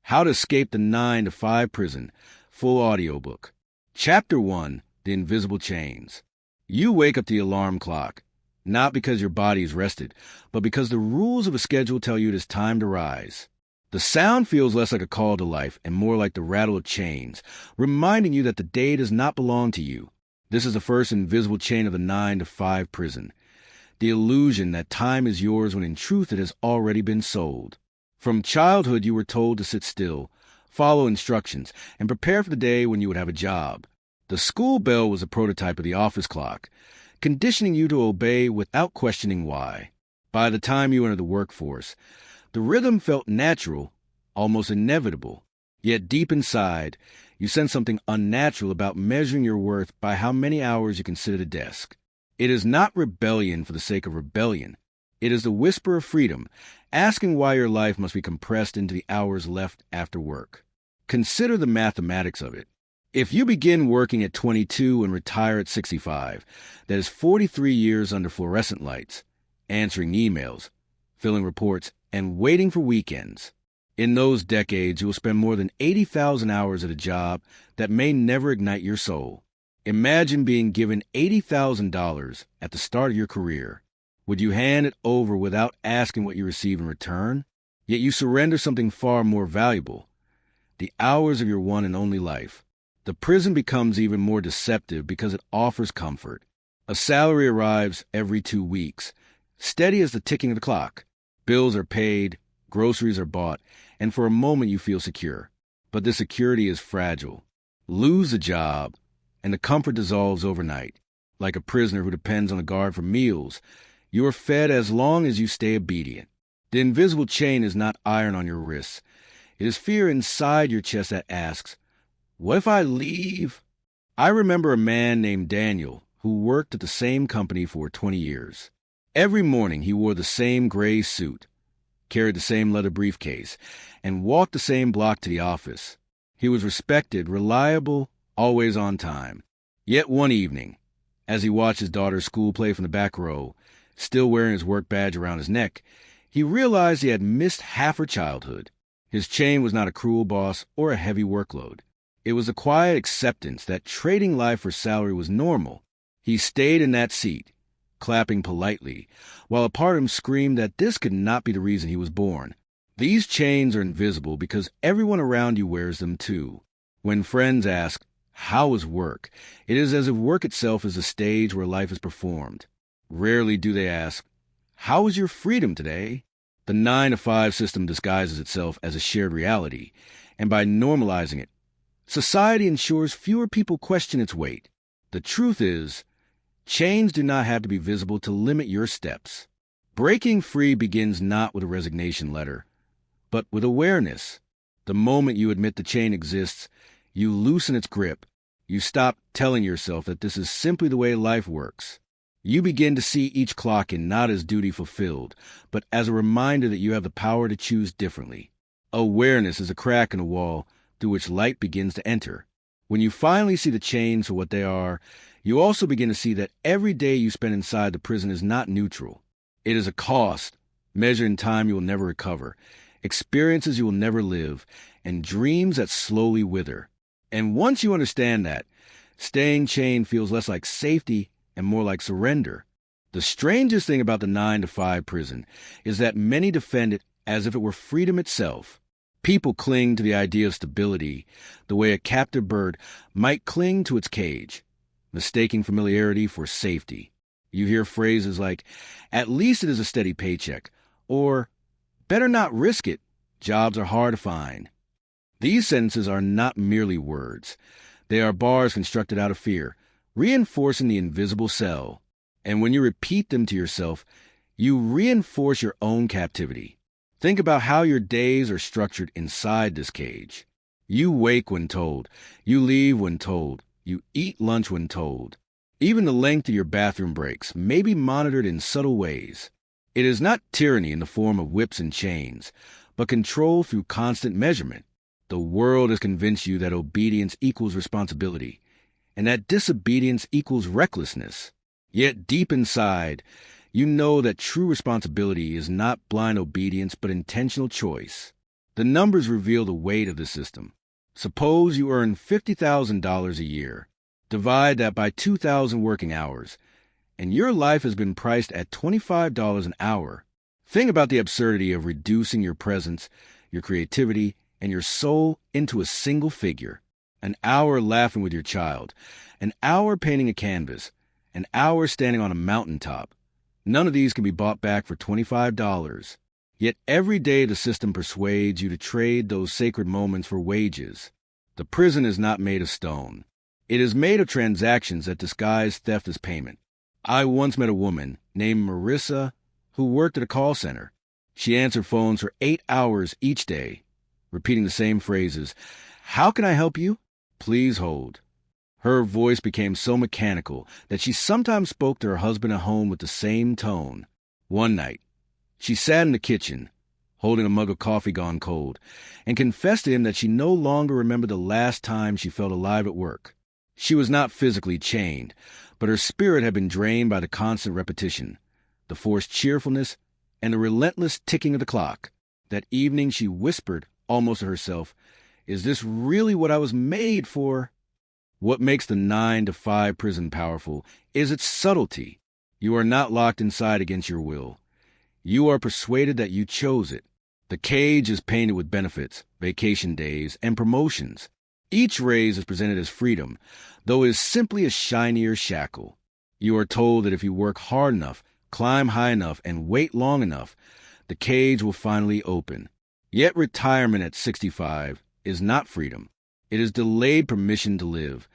How to Escape the 9 to 5 Prison, full audiobook. Chapter 1, The Invisible Chains. You wake up to the alarm clock, not because your body is rested, but because the rules of a schedule tell you it is time to rise. The sound feels less like a call to life and more like the rattle of chains, reminding you that the day does not belong to you. This is the first invisible chain of the 9 to 5 prison. The illusion that time is yours when in truth it has already been sold. From childhood you were told to sit still, follow instructions, and prepare for the day when you would have a job. The school bell was a prototype of the office clock, conditioning you to obey without questioning why. By the time you entered the workforce, the rhythm felt natural, almost inevitable. Yet deep inside, you sensed something unnatural about measuring your worth by how many hours you can sit at a desk. It is not rebellion for the sake of rebellion. It is the whisper of freedom, asking why your life must be compressed into the hours left after work. Consider the mathematics of it. If you begin working at 22 and retire at 65, that is 43 years under fluorescent lights, answering emails, filling reports, and waiting for weekends. In those decades, you will spend more than 80,000 hours at a job that may never ignite your soul. Imagine being given $80,000 at the start of your career. Would you hand it over without asking what you receive in return? Yet you surrender something far more valuable, the hours of your one and only life. The prison becomes even more deceptive because it offers comfort. A salary arrives every 2 weeks, steady as the ticking of the clock. Bills are paid, groceries are bought, and for a moment you feel secure. But this security is fragile. Lose a job, and the comfort dissolves overnight. Like a prisoner who depends on the guard for meals, you are fed as long as you stay obedient. The invisible chain is not iron on your wrists. It is fear inside your chest that asks, "What if I leave?" I remember a man named Daniel who worked at the same company for 20 years. Every morning he wore the same gray suit, carried the same leather briefcase, and walked the same block to the office. He was respected, reliable, always on time. Yet one evening, as he watched his daughter's school play from the back row, still wearing his work badge around his neck, he realized he had missed half her childhood. His chain was not a cruel boss or a heavy workload. It was a quiet acceptance that trading life for salary was normal. He stayed in that seat, clapping politely, while a part of him screamed that this could not be the reason he was born. These chains are invisible because everyone around you wears them too. When friends ask, "How is work?" it is as if work itself is a stage where life is performed. Rarely do they ask, "How is your freedom today?" The 9 to 5 system disguises itself as a shared reality, and by normalizing it, society ensures fewer people question its weight. The truth is, chains do not have to be visible to limit your steps. Breaking free begins not with a resignation letter, but with awareness. The moment you admit the chain exists, you loosen its grip. You stop telling yourself that this is simply the way life works. You begin to see each clock in not as duty fulfilled, but as a reminder that you have the power to choose differently. Awareness is a crack in the wall through which light begins to enter. When you finally see the chains for what they are, you also begin to see that every day you spend inside the prison is not neutral. It is a cost, measured in time you will never recover, experiences you will never live, and dreams that slowly wither. And once you understand that, staying chained feels less like safety and more like surrender. The strangest thing about the 9 to 5 prison is that many defend it as if it were freedom itself. People cling to the idea of stability the way a captive bird might cling to its cage, mistaking familiarity for safety. You hear phrases like, "At least it is a steady paycheck," or "Better not risk it, jobs are hard to find." These sentences are not merely words. They are bars constructed out of fear, reinforcing the invisible cell. And when you repeat them to yourself, you reinforce your own captivity. Think about how your days are structured inside this cage. You wake when told. You leave when told. You eat lunch when told. Even the length of your bathroom breaks may be monitored in subtle ways. It is not tyranny in the form of whips and chains, but control through constant measurement. The world has convinced you that obedience equals responsibility, and that disobedience equals recklessness. Yet deep inside, you know that true responsibility is not blind obedience but intentional choice. The numbers reveal the weight of the system. Suppose you earn $50,000 a year. Divide that by 2,000 working hours, and your life has been priced at $25 an hour. Think about the absurdity of reducing your presence, your creativity, and your soul into a single figure. An hour laughing with your child, an hour painting a canvas, an hour standing on a mountaintop. None of these can be bought back for $25. Yet every day the system persuades you to trade those sacred moments for wages. The prison is not made of stone. It is made of transactions that disguise theft as payment. I once met a woman named Marissa who worked at a call center. She answered phones for 8 hours each day, repeating the same phrases. "How can I help you?" "Please hold." Her voice became so mechanical that she sometimes spoke to her husband at home with the same tone. One night, she sat in the kitchen, holding a mug of coffee gone cold, and confessed to him that she no longer remembered the last time she felt alive at work. She was not physically chained, but her spirit had been drained by the constant repetition, the forced cheerfulness, and the relentless ticking of the clock. That evening she whispered, almost to herself, "Is this really what I was made for?" What makes the 9-to-5 prison powerful is its subtlety. You are not locked inside against your will. You are persuaded that you chose it. The cage is painted with benefits, vacation days, and promotions. Each raise is presented as freedom, though it is simply a shinier shackle. You are told that if you work hard enough, climb high enough, and wait long enough, the cage will finally open. Yet retirement at 65 is not freedom. It is delayed permission to live,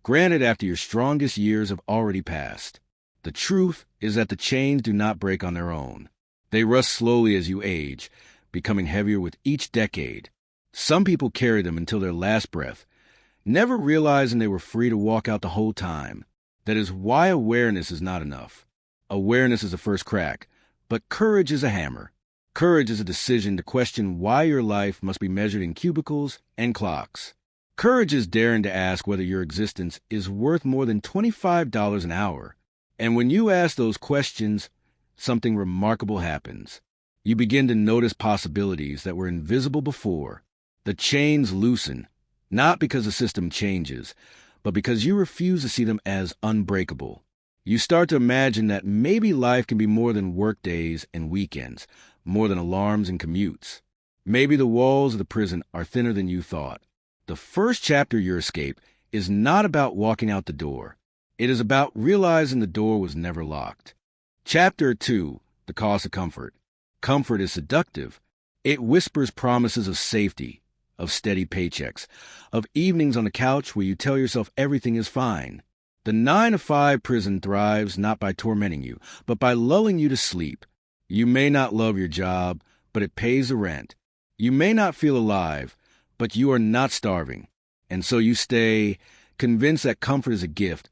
granted after your strongest years have already passed. The truth is that the chains do not break on their own. They rust slowly as you age, becoming heavier with each decade. Some people carry them until their last breath, never realizing they were free to walk out the whole time. That is why awareness is not enough. Awareness is the first crack, but courage is a hammer. Courage is a decision to question why your life must be measured in cubicles and clocks. Courage is daring to ask whether your existence is worth more than $25 an hour. And when you ask those questions, something remarkable happens. You begin to notice possibilities that were invisible before. The chains loosen, not because the system changes, but because you refuse to see them as unbreakable. You start to imagine that maybe life can be more than work days and weekends, more than alarms and commutes. Maybe the walls of the prison are thinner than you thought. The first chapter of your escape is not about walking out the door. It is about realizing the door was never locked. Chapter 2, The Cost of Comfort. Comfort is seductive. It whispers promises of safety, of steady paychecks, of evenings on the couch where you tell yourself everything is fine. The 9-to-5 prison thrives not by tormenting you, but by lulling you to sleep. You may not love your job, but it pays the rent. You may not feel alive, but you are not starving. And so you stay, convinced that comfort is a gift,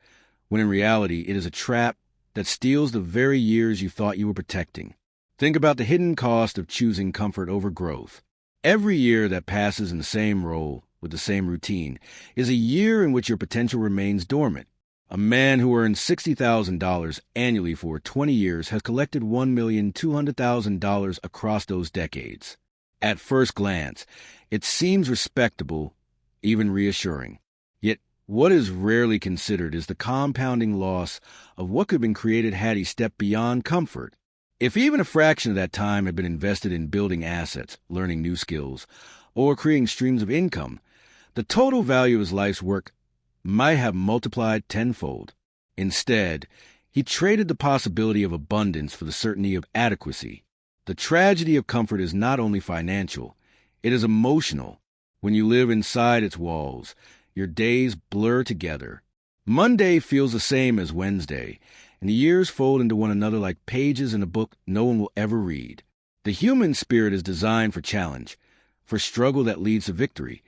when in reality it is a trap that steals the very years you thought you were protecting. Think about the hidden cost of choosing comfort over growth. Every year that passes in the same role, with the same routine, is a year in which your potential remains dormant. A man who earned $60,000 annually for 20 years has collected $1,200,000 across those decades. At first glance, it seems respectable, even reassuring. Yet, what is rarely considered is the compounding loss of what could have been created had he stepped beyond comfort. If even a fraction of that time had been invested in building assets, learning new skills, or creating streams of income, the total value of his life's work might have multiplied tenfold. Instead, he traded the possibility of abundance for the certainty of adequacy. The tragedy of comfort is not only financial, it is emotional. When you live inside its walls, your days blur together. Monday feels the same as Wednesday, and the years fold into one another like pages in a book no one will ever read. The human spirit is designed for challenge, for struggle that leads to victory,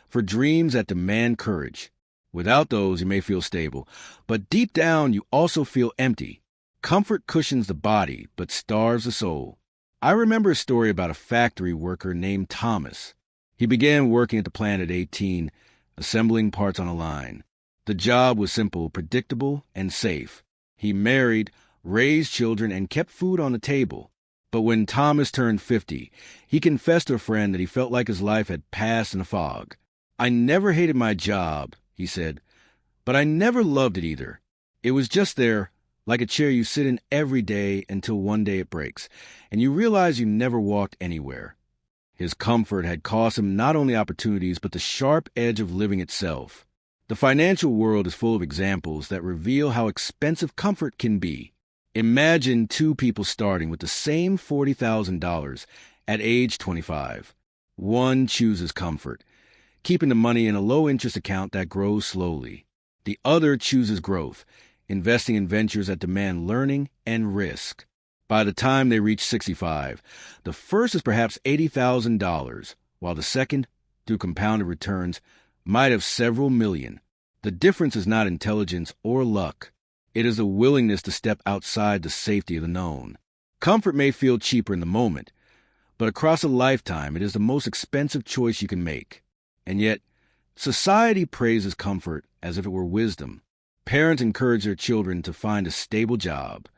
for dreams that demand courage. Without those, you may feel stable, but deep down you also feel empty. Comfort cushions the body, but starves the soul. I remember a story about a factory worker named Thomas. He began working at the plant at 18, assembling parts on a line. The job was simple, predictable, and safe. He married, raised children, and kept food on the table. But when Thomas turned 50, he confessed to a friend that he felt like his life had passed in a fog. "I never hated my job," he said, "but I never loved it either. It was just there, like a chair you sit in every day until one day it breaks, and you realize you never walked anywhere." His comfort had cost him not only opportunities, but the sharp edge of living itself. The financial world is full of examples that reveal how expensive comfort can be. Imagine two people starting with the same $40,000 at age 25. One chooses comfort, keeping the money in a low-interest account that grows slowly. The other chooses growth, investing in ventures that demand learning and risk. By the time they reach 65, the first is perhaps $80,000, while the second, through compounded returns, might have several million. The difference is not intelligence or luck. It is a willingness to step outside the safety of the known. Comfort may feel cheaper in the moment, but across a lifetime it is the most expensive choice you can make. And yet, society praises comfort as if it were wisdom. Parents encourage their children to find a stable job.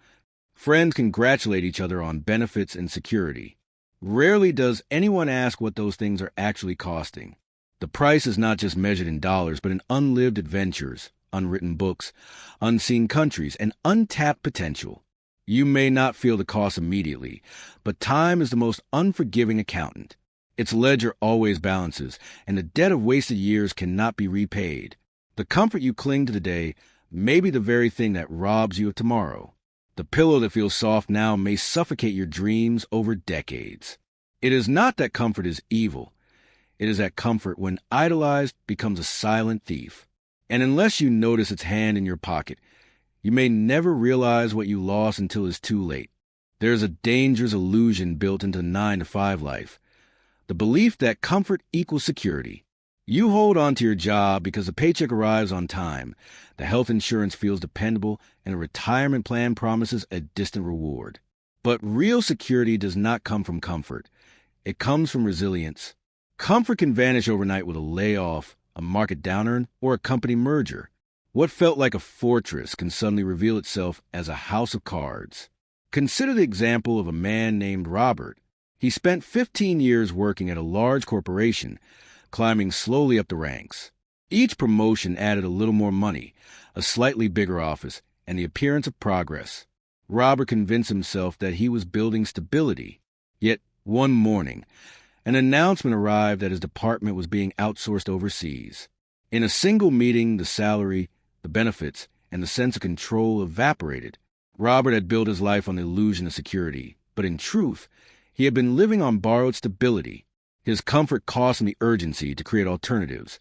Friends congratulate each other on benefits and security. Rarely does anyone ask what those things are actually costing. The price is not just measured in dollars, but in unlived adventures, unwritten books, unseen countries, and untapped potential. You may not feel the cost immediately, but time is the most unforgiving accountant. Its ledger always balances, and the debt of wasted years cannot be repaid. The comfort you cling to today may be the very thing that robs you of tomorrow. The pillow that feels soft now may suffocate your dreams over decades. It is not that comfort is evil. It is that comfort, when idolized, becomes a silent thief. And unless you notice its hand in your pocket, you may never realize what you lost until it's too late. There is a dangerous illusion built into the 9-to-5 life. The belief that comfort equals security. You hold on to your job because the paycheck arrives on time, the health insurance feels dependable, and a retirement plan promises a distant reward. But real security does not come from comfort. It comes from resilience. Comfort can vanish overnight with a layoff, a market downturn, or a company merger. What felt like a fortress can suddenly reveal itself as a house of cards. Consider the example of a man named Robert. He spent 15 years working at a large corporation, climbing slowly up the ranks. Each promotion added a little more money, a slightly bigger office, and the appearance of progress. Robert convinced himself that he was building stability. Yet, one morning, an announcement arrived that his department was being outsourced overseas. In a single meeting, the salary, the benefits, and the sense of control evaporated. Robert had built his life on the illusion of security, but in truth, he had been living on borrowed stability. His comfort cost him the urgency to create alternatives,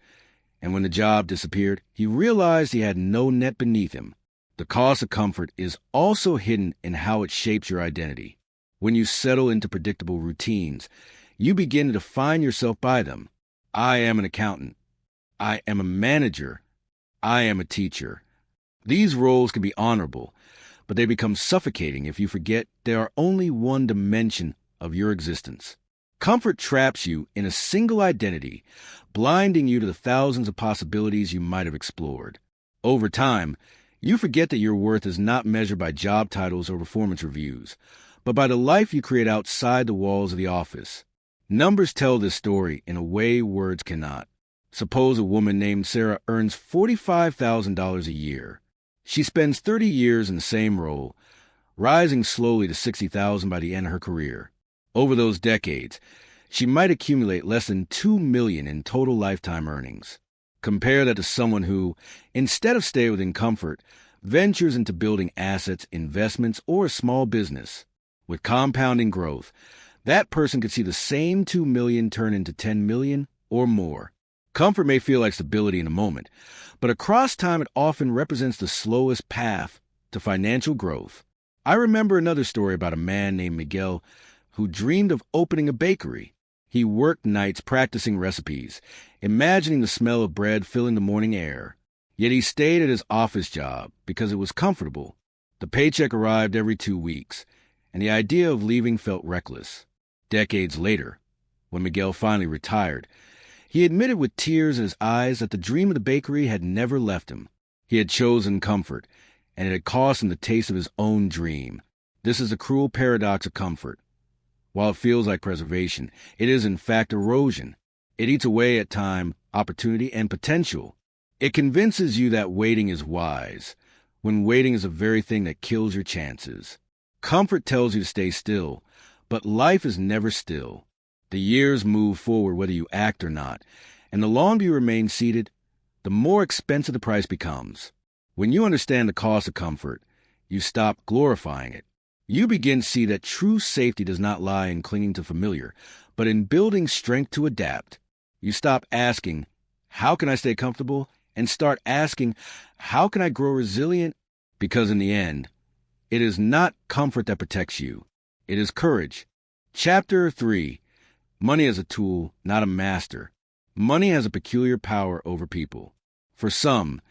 and when the job disappeared, he realized he had no net beneath him. The cost of comfort is also hidden in how it shapes your identity. When you settle into predictable routines, you begin to define yourself by them. I am an accountant. I am a manager. I am a teacher. These roles can be honorable, but they become suffocating if you forget they are only one dimension of your existence. Comfort traps you in a single identity, blinding you to the thousands of possibilities you might have explored. Over time, you forget that your worth is not measured by job titles or performance reviews, but by the life you create outside the walls of the office. Numbers tell this story in a way words cannot. Suppose a woman named Sarah earns $45,000 a year. She spends 30 years in the same role, rising slowly to $60,000 by the end of her career. Over those decades, she might accumulate less than $2 million in total lifetime earnings. Compare that to someone who, instead of staying within comfort, ventures into building assets, investments, or a small business. With compounding growth, that person could see the same $2 million turn into $10 million or more. Comfort may feel like stability in a moment, but across time it often represents the slowest path to financial growth. I remember another story about a man named Miguel who dreamed of opening a bakery. He worked nights practicing recipes, imagining the smell of bread filling the morning air. Yet he stayed at his office job because it was comfortable. The paycheck arrived every 2 weeks, and the idea of leaving felt reckless. Decades later, when Miguel finally retired, he admitted with tears in his eyes that the dream of the bakery had never left him. He had chosen comfort, and it had cost him the taste of his own dream. This is the cruel paradox of comfort. While it feels like preservation, it is in fact erosion. It eats away at time, opportunity, and potential. It convinces you that waiting is wise, when waiting is the very thing that kills your chances. Comfort tells you to stay still, but life is never still. The years move forward whether you act or not, and the longer you remain seated, the more expensive the price becomes. When you understand the cost of comfort, you stop glorifying it. You begin to see that true safety does not lie in clinging to familiar, but in building strength to adapt. You stop asking, how can I stay comfortable? And start asking, how can I grow resilient? Because in the end, it is not comfort that protects you. It is courage. Chapter 3. Money as a tool, not a master. Money has a peculiar power over people. For some,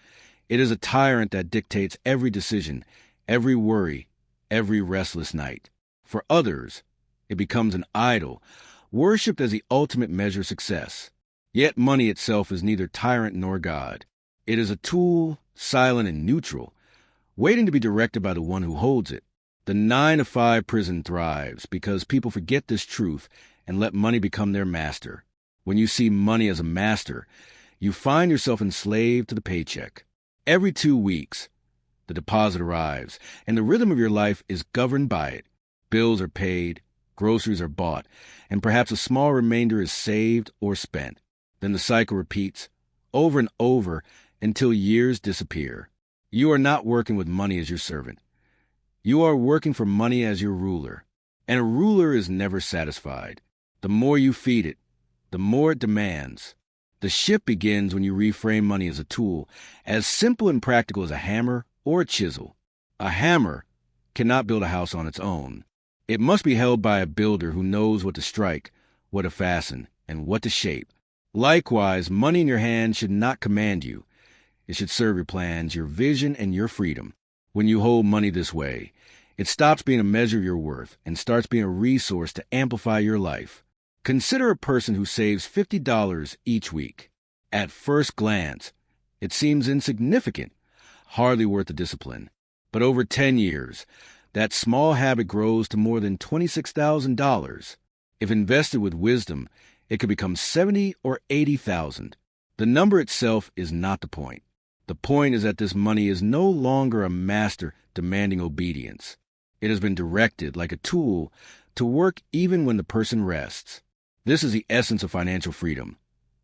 it is a tyrant that dictates every decision, every worry, every restless night. For others, it becomes an idol, worshipped as the ultimate measure of success. Yet money itself is neither tyrant nor God. It is a tool, silent and neutral, waiting to be directed by the one who holds it. The 9-to-5 prison thrives because people forget this truth and let money become their master. When you see money as a master, you find yourself enslaved to the paycheck. Every 2 weeks, the deposit arrives, and the rhythm of your life is governed by it. Bills are paid, groceries are bought, and perhaps a small remainder is saved or spent. Then the cycle repeats over and over until years disappear. You are not working with money as your servant. You are working for money as your ruler. And a ruler is never satisfied. The more you feed it, the more it demands. The shift begins when you reframe money as a tool, as simple and practical as a hammer or a chisel. A hammer cannot build a house on its own. It must be held by a builder who knows what to strike, what to fasten, and what to shape. Likewise, money in your hand should not command you. It should serve your plans, your vision, and your freedom. When you hold money this way, it stops being a measure of your worth and starts being a resource to amplify your life. Consider a person who saves $50 each week. At first glance, it seems insignificant, hardly worth the discipline. But over 10 years, that small habit grows to more than $26,000. If invested with wisdom, it could become $70,000 or $80,000. The number itself is not the point. The point is that this money is no longer a master demanding obedience. It has been directed, like a tool, to work even when the person rests. This is the essence of financial freedom.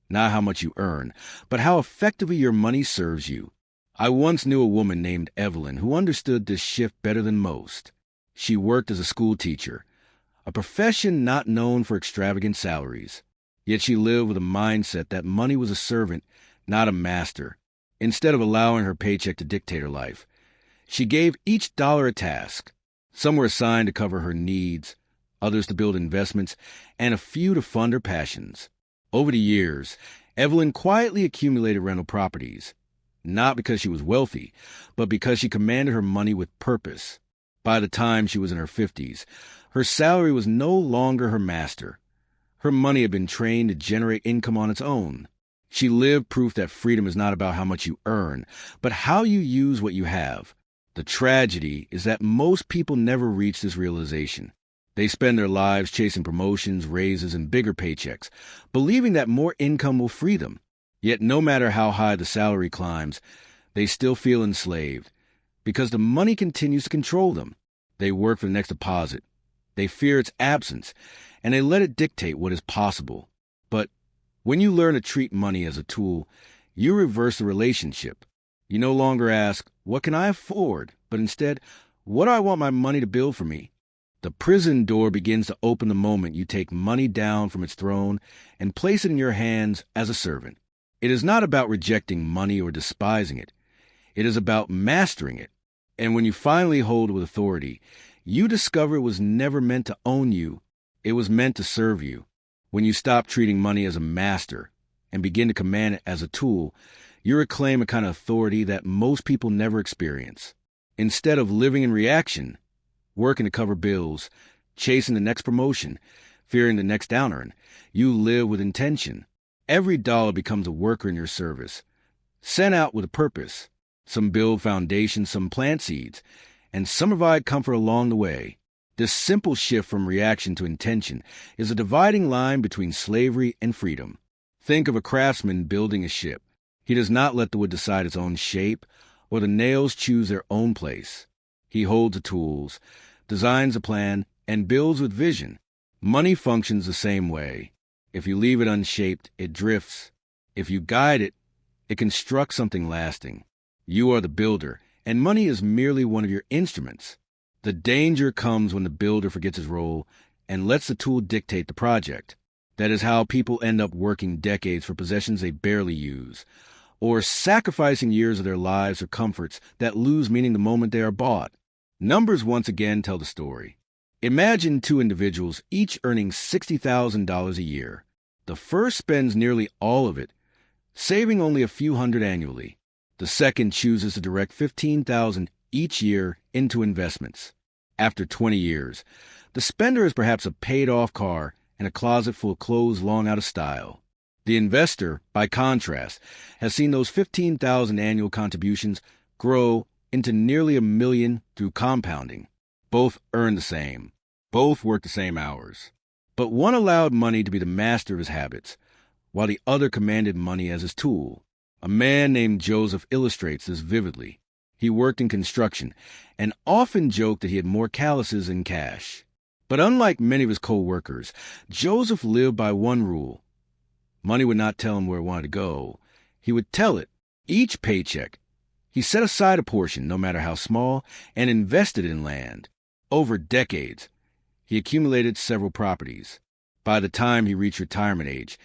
Not how much you earn, but how effectively your money serves you. I once knew a woman named Evelyn who understood this shift better than most. She worked as a school teacher, a profession not known for extravagant salaries. Yet she lived with a mindset that money was a servant, not a master. Instead of allowing her paycheck to dictate her life, she gave each dollar a task. Some were assigned to cover her needs, others to build investments, and a few to fund her passions. Over the years, Evelyn quietly accumulated rental properties, not because she was wealthy, but because she commanded her money with purpose. By the time she was in her 50s, her salary was no longer her master. Her money had been trained to generate income on its own. She lived proof that freedom is not about how much you earn, but how you use what you have. The tragedy is that most people never reach this realization. They spend their lives chasing promotions, raises, and bigger paychecks, believing that more income will free them. Yet no matter how high the salary climbs, they still feel enslaved, because the money continues to control them. They work for the next deposit. They fear its absence, and they let it dictate what is possible. But when you learn to treat money as a tool, you reverse the relationship. You no longer ask, what can I afford? But instead, what do I want my money to build for me? The prison door begins to open the moment you take money down from its throne and place it in your hands as a servant. It is not about rejecting money or despising it. It is about mastering it. And when you finally hold it with authority, you discover it was never meant to own you. It was meant to serve you. When you stop treating money as a master and begin to command it as a tool, you reclaim a kind of authority that most people never experience. Instead of living in reaction, working to cover bills, chasing the next promotion, fearing the next downturn, you live with intention. Every dollar becomes a worker in your service, sent out with a purpose. Some build foundations, some plant seeds, and some provide comfort along the way. This simple shift from reaction to intention is a dividing line between slavery and freedom. Think of a craftsman building a ship. He does not let the wood decide its own shape or the nails choose their own place. He holds the tools, designs a plan, and builds with vision. Money functions the same way. If you leave it unshaped, it drifts. If you guide it, it constructs something lasting. You are the builder, and money is merely one of your instruments. The danger comes when the builder forgets his role and lets the tool dictate the project. That is how people end up working decades for possessions they barely use, or sacrificing years of their lives for comforts that lose meaning the moment they are bought. Numbers once again tell the story. Imagine two individuals each earning $60,000 a year. The first spends nearly all of it, saving only a few hundred annually. The second chooses to direct $15,000 each year into investments. After 20 years, the spender is perhaps a paid-off car and a closet full of clothes long out of style. The investor, by contrast, has seen those 15,000 annual contributions grow into nearly $1 million through compounding. Both earn the same. Both work the same hours. But one allowed money to be the master of his habits, while the other commanded money as his tool. A man named Joseph illustrates this vividly. He worked in construction and often joked that he had more calluses than cash. But unlike many of his co-workers, Joseph lived by one rule. Money would not tell him where it wanted to go. He would tell it. Each paycheck, he set aside a portion, no matter how small, and invested in land. Over decades, he accumulated several properties. By the time he reached retirement age,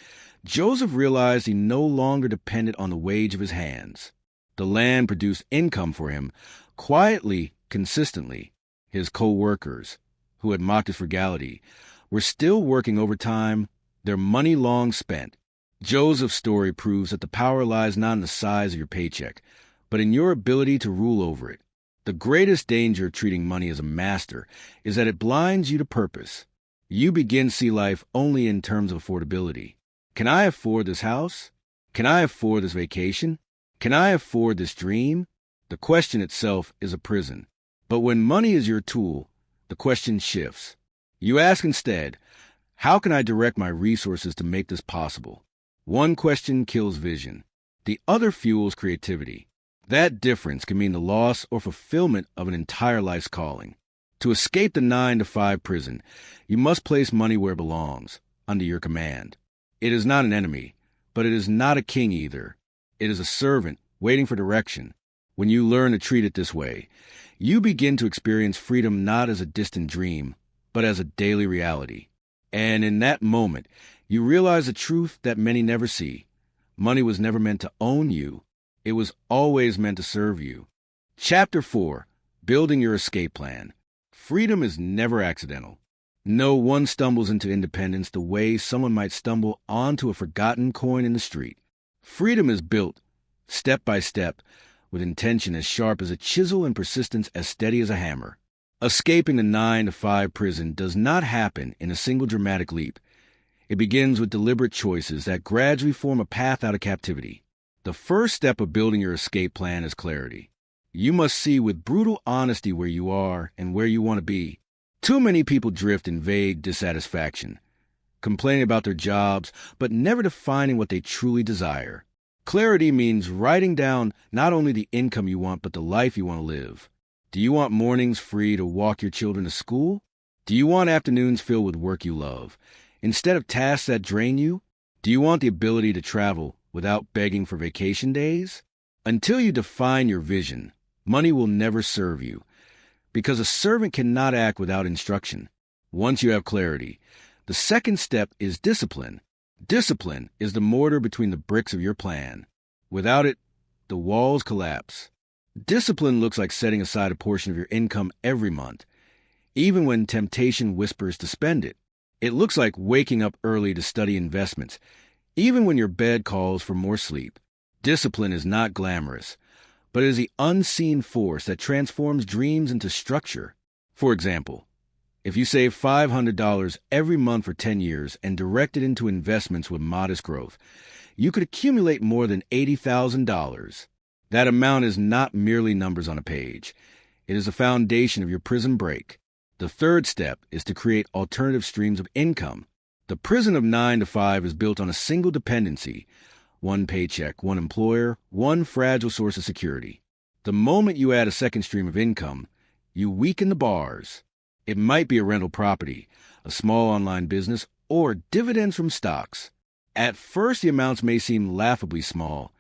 Joseph realized he no longer depended on the wage of his hands. The land produced income for him, quietly, consistently. His co-workers, who had mocked his frugality, were still working overtime, their money long spent. Joseph's story proves that the power lies not in the size of your paycheck, but in your ability to rule over it. The greatest danger of treating money as a master is that it blinds you to purpose. You begin to see life only in terms of affordability. Can I afford this house? Can I afford this vacation? Can I afford this dream? The question itself is a prison. But when money is your tool, the question shifts. You ask instead, how can I direct my resources to make this possible? One question kills vision. The other fuels creativity. That difference can mean the loss or fulfillment of an entire life's calling. To escape the 9-to-5 prison, you must place money where it belongs, under your command. It is not an enemy, but it is not a king either. It is a servant waiting for direction. When you learn to treat it this way, you begin to experience freedom not as a distant dream, but as a daily reality. And in that moment, you realize a truth that many never see. Money was never meant to own you. It was always meant to serve you. Chapter 4. Building Your Escape Plan. Freedom is never accidental. No one stumbles into independence the way someone might stumble onto a forgotten coin in the street. Freedom is built, step by step, with intention as sharp as a chisel and persistence as steady as a hammer. Escaping the 9-to-5 prison does not happen in a single dramatic leap. It begins with deliberate choices that gradually form a path out of captivity. The first step of building your escape plan is clarity. You must see with brutal honesty where you are and where you want to be. Too many people drift in vague dissatisfaction, complaining about their jobs, but never defining what they truly desire. Clarity means writing down not only the income you want, but the life you want to live. Do you want mornings free to walk your children to school? Do you want afternoons filled with work you love, instead of tasks that drain you? Do you want the ability to travel without begging for vacation days? Until you define your vision, money will never serve you, because a servant cannot act without instruction. Once you have clarity, the second step is discipline. Discipline is the mortar between the bricks of your plan. Without it, the walls collapse. Discipline looks like setting aside a portion of your income every month, even when temptation whispers to spend it. It looks like waking up early to study investments, even when your bed calls for more sleep. Discipline is not glamorous, but it is the unseen force that transforms dreams into structure. For example, if you save $500 every month for 10 years and direct it into investments with modest growth, you could accumulate more than $80,000. That amount is not merely numbers on a page. It is the foundation of your prison break. The third step is to create alternative streams of income. The prison of 9 to 5 is built on a single dependency: one paycheck, one employer, one fragile source of security. The moment you add a second stream of income, you weaken the bars. It might be a rental property, a small online business, or dividends from stocks. At first, the amounts may seem laughably small.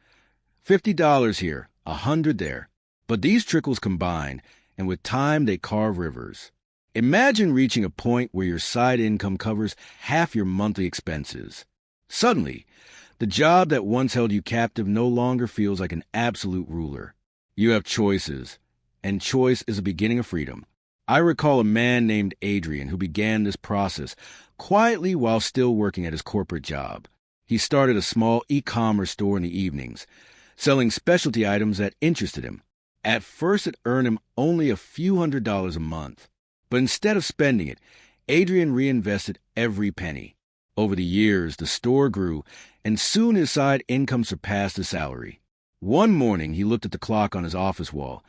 $50 here, $100 there. But these trickles combine, and with time they carve rivers. Imagine reaching a point where your side income covers half your monthly expenses. Suddenly, the job that once held you captive no longer feels like an absolute ruler. You have choices, and choice is the beginning of freedom. I recall a man named Adrian who began this process quietly while still working at his corporate job. He started a small e-commerce store in the evenings, selling specialty items that interested him. At first, it earned him only a few $100s a month. But instead of spending it, Adrian reinvested every penny. Over the years, the store grew, and soon his side income surpassed his salary. One morning, he looked at the clock on his office wall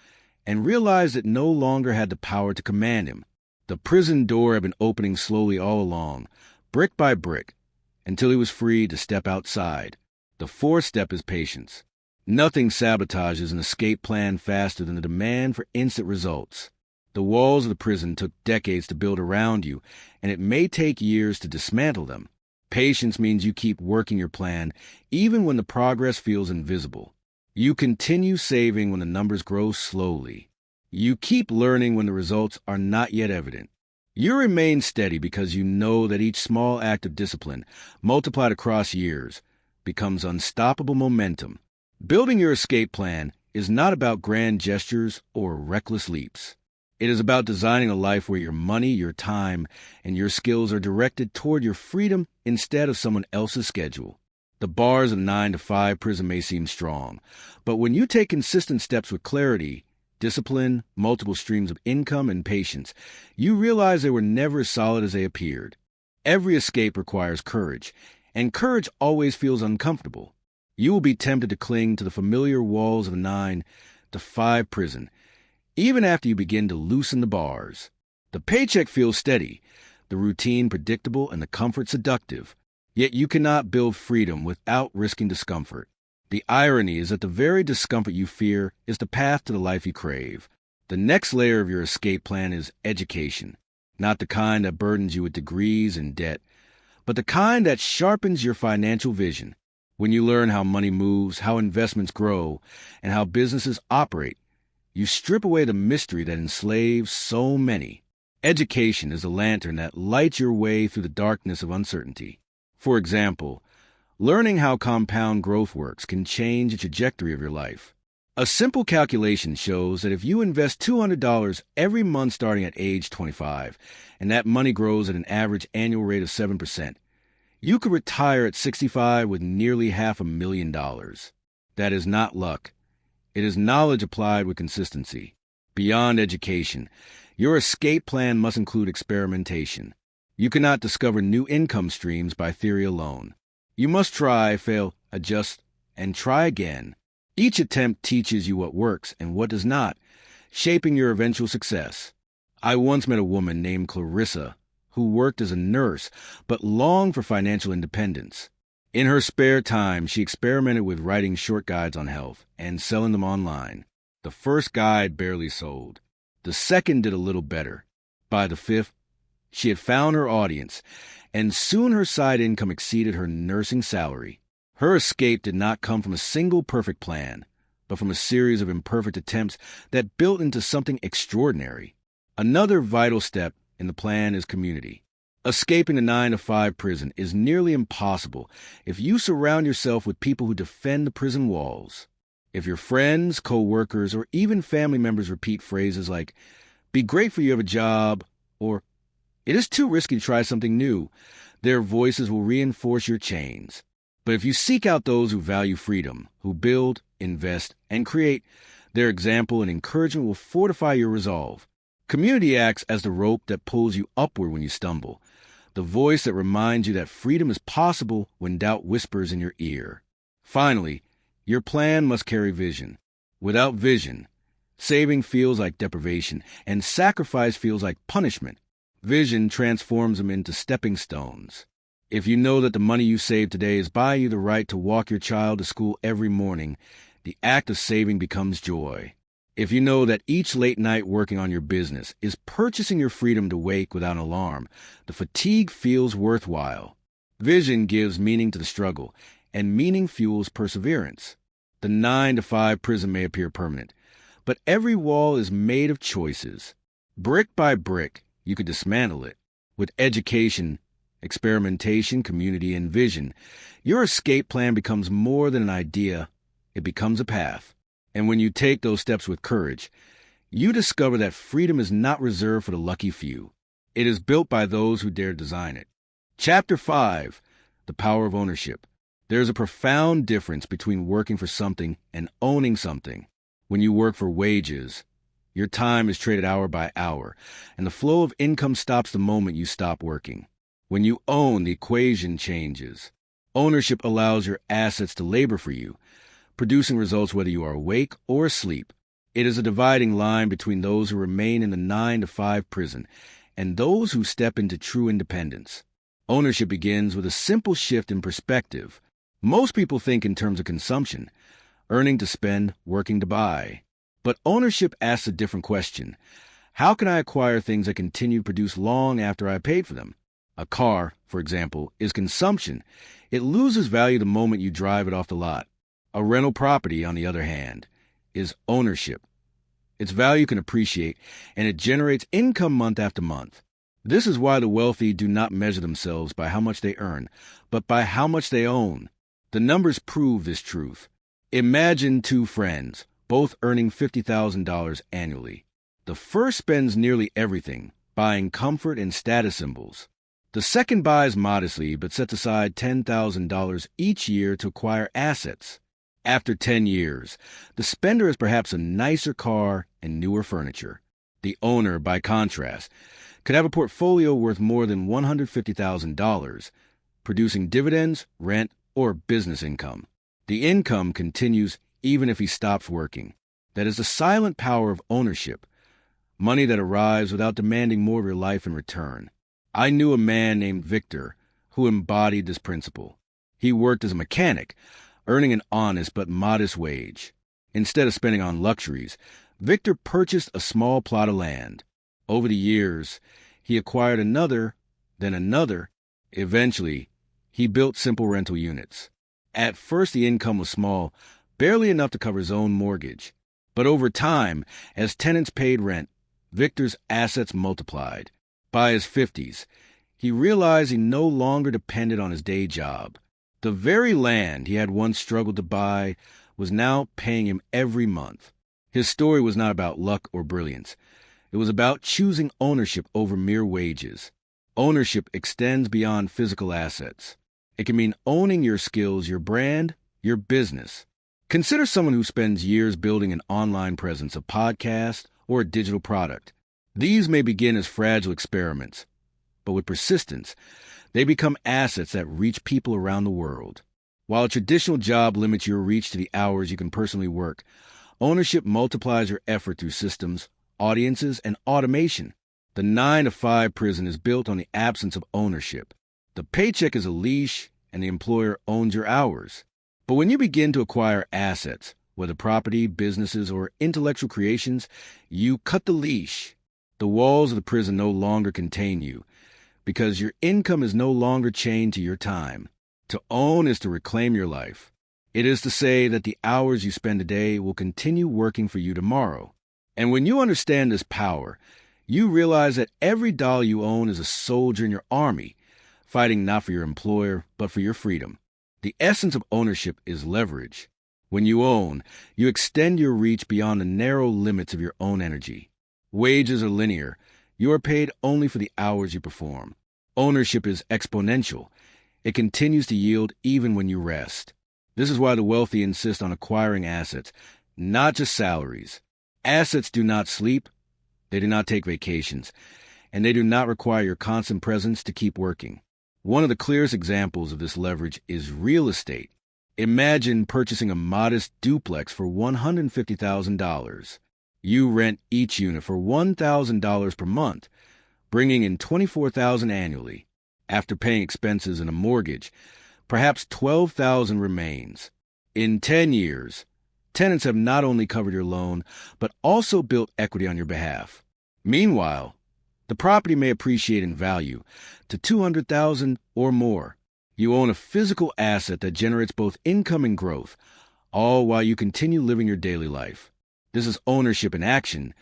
and realized it no longer had the power to command him. The prison door had been opening slowly all along, brick by brick, until he was free to step outside. The fourth step is patience. Nothing sabotages an escape plan faster than the demand for instant results. The walls of the prison took decades to build around you, and it may take years to dismantle them. Patience means you keep working your plan, even when the progress feels invisible. You continue saving when the numbers grow slowly. You keep learning when the results are not yet evident. You remain steady because you know that each small act of discipline, multiplied across years, becomes unstoppable momentum. Building your escape plan is not about grand gestures or reckless leaps. It is about designing a life where your money, your time, and your skills are directed toward your freedom instead of someone else's schedule. The bars of 9 to 5 prison may seem strong, but when you take consistent steps with clarity, discipline, multiple streams of income, and patience, you realize they were never as solid as they appeared. Every escape requires courage, and courage always feels uncomfortable. You will be tempted to cling to the familiar walls of a 9 to 5 prison, even after you begin to loosen the bars. The paycheck feels steady, the routine predictable, and the comfort seductive. Yet you cannot build freedom without risking discomfort. The irony is that the very discomfort you fear is the path to the life you crave. The next layer of your escape plan is education, not the kind that burdens you with degrees and debt, but the kind that sharpens your financial vision. When you learn how money moves, how investments grow, and how businesses operate, you strip away the mystery that enslaves so many. Education is a lantern that lights your way through the darkness of uncertainty. For example, learning how compound growth works can change the trajectory of your life. A simple calculation shows that if you invest $200 every month starting at age 25, and that money grows at an average annual rate of 7%, you could retire at 65 with nearly $500,000. That is not luck. It is knowledge applied with consistency. Beyond education, your escape plan must include experimentation. You cannot discover new income streams by theory alone. You must try, fail, adjust, and try again. Each attempt teaches you what works and what does not, shaping your eventual success. I once met a woman named Clarissa who worked as a nurse but longed for financial independence. In her spare time, she experimented with writing short guides on health and selling them online. The first guide barely sold. The second did a little better. By the fifth, she had found her audience, and soon her side income exceeded her nursing salary. Her escape did not come from a single perfect plan, but from a series of imperfect attempts that built into something extraordinary. Another vital step in the plan is community. Escaping a 9 to 5 prison is nearly impossible if you surround yourself with people who defend the prison walls. If your friends, co-workers, or even family members repeat phrases like, "Be grateful you have a job," or "It is too risky to try something new," their voices will reinforce your chains. But if you seek out those who value freedom, who build, invest, and create, their example and encouragement will fortify your resolve. Community acts as the rope that pulls you upward when you stumble, the voice that reminds you that freedom is possible when doubt whispers in your ear. Finally, your plan must carry vision. Without vision, Saving feels like deprivation, and sacrifice feels like punishment. Vision transforms them into stepping stones. If you know that the money you save today is buying you the right to walk your child to school every morning, the act of saving becomes joy. If you know that each late night working on your business is purchasing your freedom to wake without an alarm, the fatigue feels worthwhile. Vision gives meaning to the struggle, and meaning fuels perseverance. The 9-to-5 prison may appear permanent, but every wall is made of choices. Brick by brick, you could dismantle it. With education, experimentation, community, and vision, your escape plan becomes more than an idea. It becomes a path. And when you take those steps with courage, you discover that freedom is not reserved for the lucky few. It is built by those who dare design it. Chapter 5, The Power of Ownership. There is a profound difference between working for something and owning something. When you work for wages, your time is traded hour by hour, and the flow of income stops the moment you stop working. When you own, the equation changes. Ownership allows your assets to labor for you, producing results whether you are awake or asleep. It is a dividing line between those who remain in the 9-to-5 prison and those who step into true independence. Ownership begins with a simple shift in perspective. Most people think in terms of consumption, earning to spend, working to buy. But ownership asks a different question. How can I acquire things that continue to produce long after I paid for them? A car, for example, is consumption. It loses value the moment you drive it off the lot. A rental property, on the other hand, is ownership. Its value can appreciate, and it generates income month after month. This is why the wealthy do not measure themselves by how much they earn, but by how much they own. The numbers prove this truth. Imagine two friends, both earning $50,000 annually. The first spends nearly everything, buying comfort and status symbols. The second buys modestly but sets aside $10,000 each year to acquire assets. After 10 years, the spender has perhaps a nicer car and newer furniture. The owner, by contrast, could have a portfolio worth more than $150,000, producing dividends, rent, or business income. The income continues even if he stops working. That is the silent power of ownership, money that arrives without demanding more of your life in return. I knew a man named Victor who embodied this principle. He worked as a mechanic, earning an honest but modest wage. Instead of spending on luxuries, Victor purchased a small plot of land. Over the years, he acquired another, then another. Eventually, he built simple rental units. At first, the income was small, barely enough to cover his own mortgage. But over time, as tenants paid rent, Victor's assets multiplied. By his 50s, he realized he no longer depended on his day job. The very land he had once struggled to buy was now paying him every month. His story was not about luck or brilliance. It was about choosing ownership over mere wages. Ownership extends beyond physical assets. It can mean owning your skills, your brand, your business. Consider someone who spends years building an online presence, a podcast, or a digital product. These may begin as fragile experiments, but with persistence, they become assets that reach people around the world. While a traditional job limits your reach to the hours you can personally work, ownership multiplies your effort through systems, audiences, and automation. The 9-to-5 prison is built on the absence of ownership. The paycheck is a leash, and the employer owns your hours. But when you begin to acquire assets, whether property, businesses, or intellectual creations, you cut the leash. The walls of the prison no longer contain you, because your income is no longer chained to your time. To own is to reclaim your life. It is to say that the hours you spend today will continue working for you tomorrow. And when you understand this power, you realize that every dollar you own is a soldier in your army, fighting not for your employer, but for your freedom. The essence of ownership is leverage. When you own, you extend your reach beyond the narrow limits of your own energy. Wages are linear. You are paid only for the hours you perform. Ownership is exponential. It continues to yield even when you rest. This is why the wealthy insist on acquiring assets, not just salaries. Assets do not sleep, they do not take vacations, and they do not require your constant presence to keep working. One of the clearest examples of this leverage is real estate. Imagine purchasing a modest duplex for $150,000. You rent each unit for $1,000 per month, bringing in $24,000 annually. After paying expenses and a mortgage, perhaps $12,000 remains. In 10 years, tenants have not only covered your loan, but also built equity on your behalf. Meanwhile, the property may appreciate in value to $200,000 or more. You own a physical asset that generates both income and growth, all while you continue living your daily life. This is ownership in action,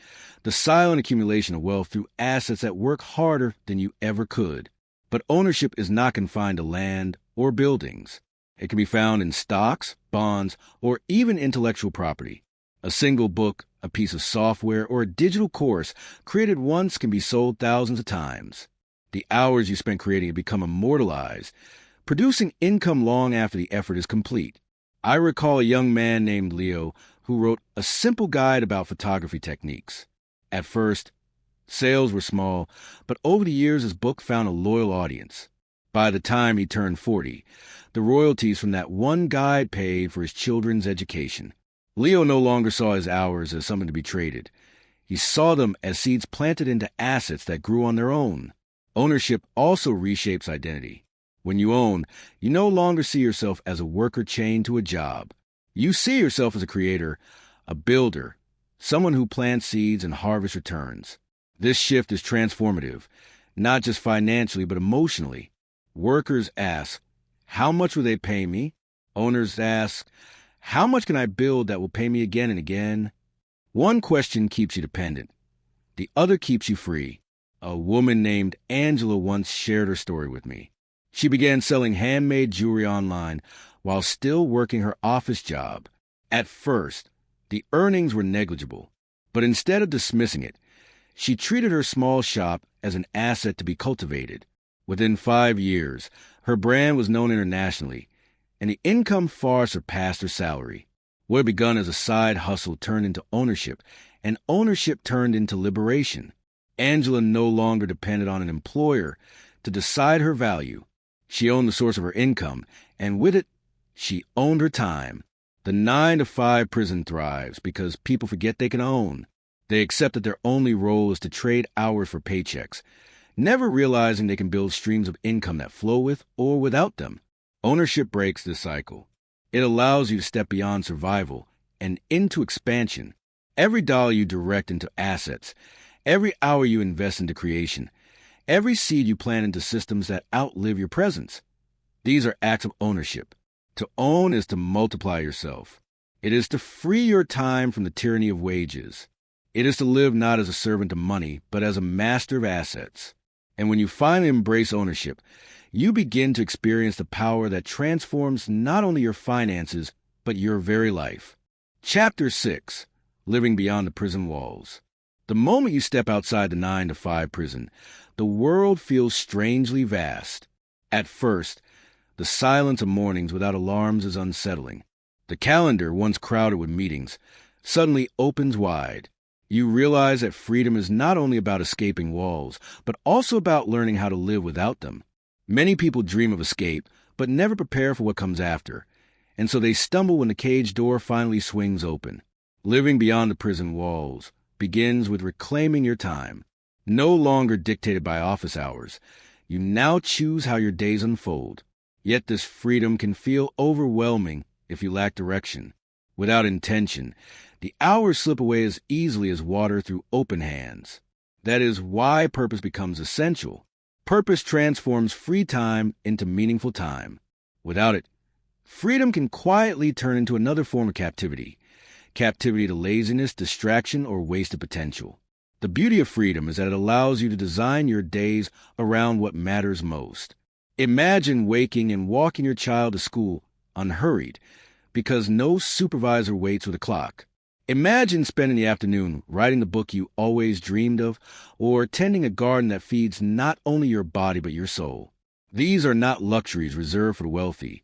the silent accumulation of wealth through assets that work harder than you ever could. But ownership is not confined to land or buildings. It can be found in stocks, bonds, or even intellectual property. A single book, a piece of software, or a digital course created once can be sold thousands of times. The hours you spent creating it become immortalized, producing income long after the effort is complete. I recall a young man named Leo who wrote a simple guide about photography techniques. At first, sales were small, but over the years his book found a loyal audience. By the time he turned 40, the royalties from that one guide paid for his children's education. Leo no longer saw his hours as something to be traded. He saw them as seeds planted into assets that grew on their own. Ownership also reshapes identity. When you own, you no longer see yourself as a worker chained to a job. You see yourself as a creator, a builder, someone who plants seeds and harvests returns. This shift is transformative, not just financially, but emotionally. Workers ask, how much will they pay me? Owners ask, how much can I build that will pay me again and again? One question keeps you dependent. The other keeps you free. A woman named Angela once shared her story with me. She began selling handmade jewelry online while still working her office job. At first, the earnings were negligible, but instead of dismissing it, she treated her small shop as an asset to be cultivated. Within 5 years, her brand was known internationally, and the income far surpassed her salary. What had begun as a side hustle turned into ownership, and ownership turned into liberation. Angela no longer depended on an employer to decide her value. She owned the source of her income, and with it, she owned her time. The 9-to-5 prison thrives because people forget they can own. They accept that their only role is to trade hours for paychecks, never realizing they can build streams of income that flow with or without them. Ownership breaks this cycle. It allows you to step beyond survival and into expansion. Every dollar you direct into assets, every hour you invest into creation, every seed you plant into systems that outlive your presence. These are acts of ownership. To own is to multiply yourself. It is to free your time from the tyranny of wages. It is to live not as a servant to money, but as a master of assets. And when you finally embrace ownership, you begin to experience the power that transforms not only your finances, but your very life. Chapter 6, Living Beyond the Prison Walls. The moment you step outside the 9-to-5 prison, the world feels strangely vast. At first, the silence of mornings without alarms is unsettling. The calendar, once crowded with meetings, suddenly opens wide. You realize that freedom is not only about escaping walls, but also about learning how to live without them. Many people dream of escape, but never prepare for what comes after, and so they stumble when the cage door finally swings open. Living beyond the prison walls begins with reclaiming your time. No longer dictated by office hours, you now choose how your days unfold. Yet this freedom can feel overwhelming if you lack direction. Without intention, the hours slip away as easily as water through open hands. That is why purpose becomes essential. Purpose transforms free time into meaningful time. Without it, freedom can quietly turn into another form of captivity. Captivity to laziness, distraction, or wasted potential. The beauty of freedom is that it allows you to design your days around what matters most. Imagine waking and walking your child to school unhurried because no supervisor waits with a clock. Imagine spending the afternoon writing the book you always dreamed of or tending a garden that feeds not only your body but your soul. These are not luxuries reserved for the wealthy.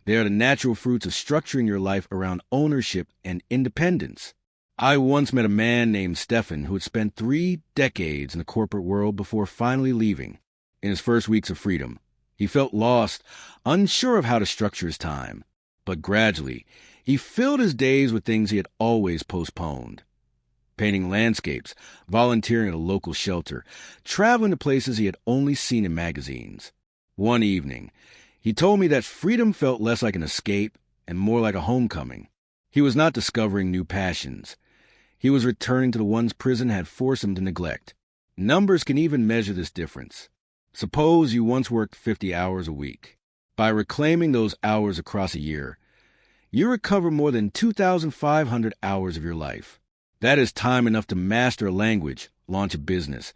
They are the natural fruits of structuring your life around ownership and independence. I once met a man named Stefan who had spent 3 decades in the corporate world before finally leaving. In his first weeks of freedom, he felt lost, unsure of how to structure his time. But gradually, he filled his days with things he had always postponed. painting landscapes, volunteering at a local shelter, traveling to places he had only seen in magazines. One evening, he told me that freedom felt less like an escape and more like a homecoming. He was not discovering new passions. He was returning to the ones prison had forced him to neglect. Numbers can even measure this difference. Suppose you once worked 50 hours a week. By reclaiming those hours across a year, you recover more than 2,500 hours of your life. That is time enough to master a language, launch a business,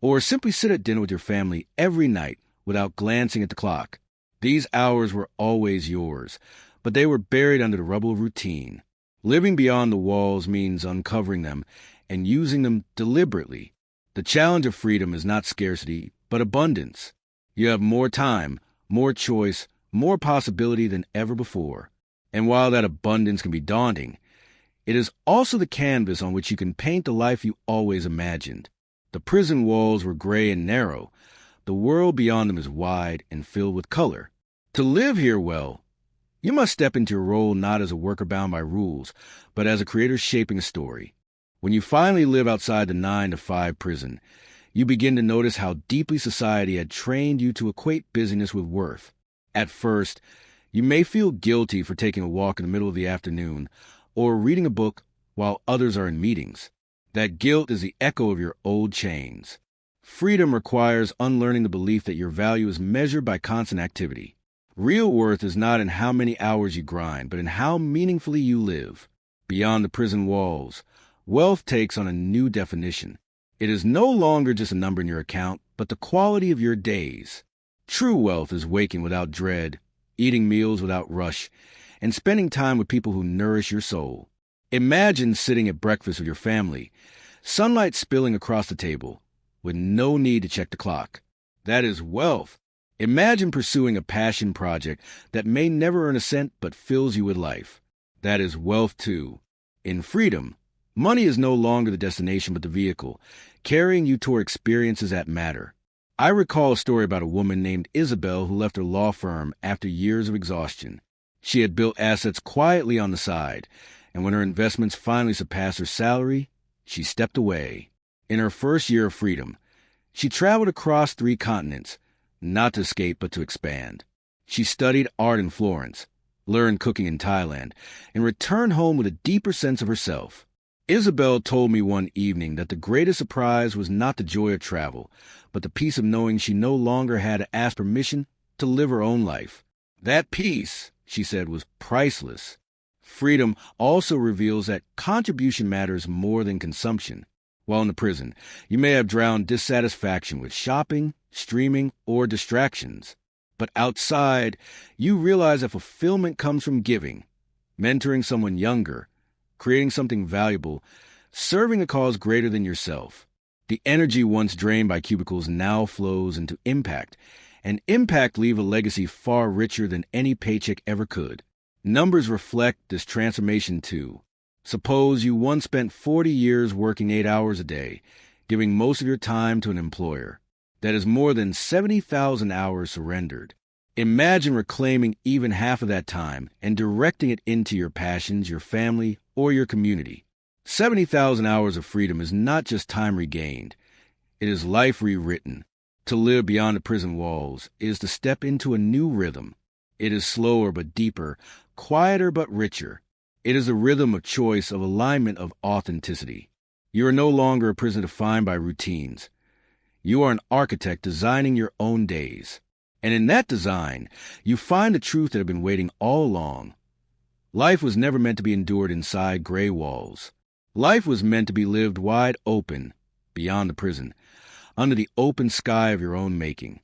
or simply sit at dinner with your family every night without glancing at the clock. These hours were always yours, but they were buried under the rubble of routine. Living beyond the walls means uncovering them and using them deliberately. The challenge of freedom is not scarcity, but abundance. You have more time, more choice, more possibility than ever before. And while that abundance can be daunting, it is also the canvas on which you can paint the life you always imagined. The prison walls were gray and narrow. The world beyond them is wide and filled with color. To live here well, you must step into your role not as a worker bound by rules, but as a creator shaping a story. When you finally live outside the 9-to-5 prison, you begin to notice how deeply society had trained you to equate busyness with worth. At first, you may feel guilty for taking a walk in the middle of the afternoon or reading a book while others are in meetings. That guilt is the echo of your old chains. Freedom requires unlearning the belief that your value is measured by constant activity. Real worth is not in how many hours you grind, but in how meaningfully you live. Beyond the prison walls, wealth takes on a new definition. It is no longer just a number in your account, but the quality of your days. True wealth is waking without dread, eating meals without rush, and spending time with people who nourish your soul. Imagine sitting at breakfast with your family, sunlight spilling across the table, with no need to check the clock. That is wealth. Imagine pursuing a passion project that may never earn a cent but fills you with life. That is wealth too. In freedom, money is no longer the destination but the vehicle, carrying you toward experiences that matter. I recall a story about a woman named Isabel who left her law firm after years of exhaustion. She had built assets quietly on the side, and when her investments finally surpassed her salary, she stepped away. In her first year of freedom, she traveled across 3 continents, not to escape but to expand. She studied art in Florence, learned cooking in Thailand, and returned home with a deeper sense of herself. Isabel told me one evening that the greatest surprise was not the joy of travel, but the peace of knowing she no longer had to ask permission to live her own life. That peace, she said, was priceless. Freedom also reveals that contribution matters more than consumption. While in the prison, you may have drowned dissatisfaction with shopping, streaming, or distractions. But outside, you realize that fulfillment comes from giving, mentoring someone younger, creating something valuable, serving a cause greater than yourself. The energy once drained by cubicles now flows into impact, and impact leaves a legacy far richer than any paycheck ever could. Numbers reflect this transformation too. Suppose you once spent 40 years working 8 hours a day, giving most of your time to an employer. That is more than 70,000 hours surrendered. Imagine reclaiming even half of that time and directing it into your passions, your family, or your community. 70,000 hours of freedom is not just time regained. It is life rewritten. To live beyond the prison walls is to step into a new rhythm. It is slower but deeper, quieter but richer. It is a rhythm of choice, of alignment, of authenticity. You are no longer a prisoner defined by routines. You are an architect designing your own days. And in that design, you find the truth that had been waiting all along. Life was never meant to be endured inside gray walls. Life was meant to be lived wide open, beyond the prison, under the open sky of your own making.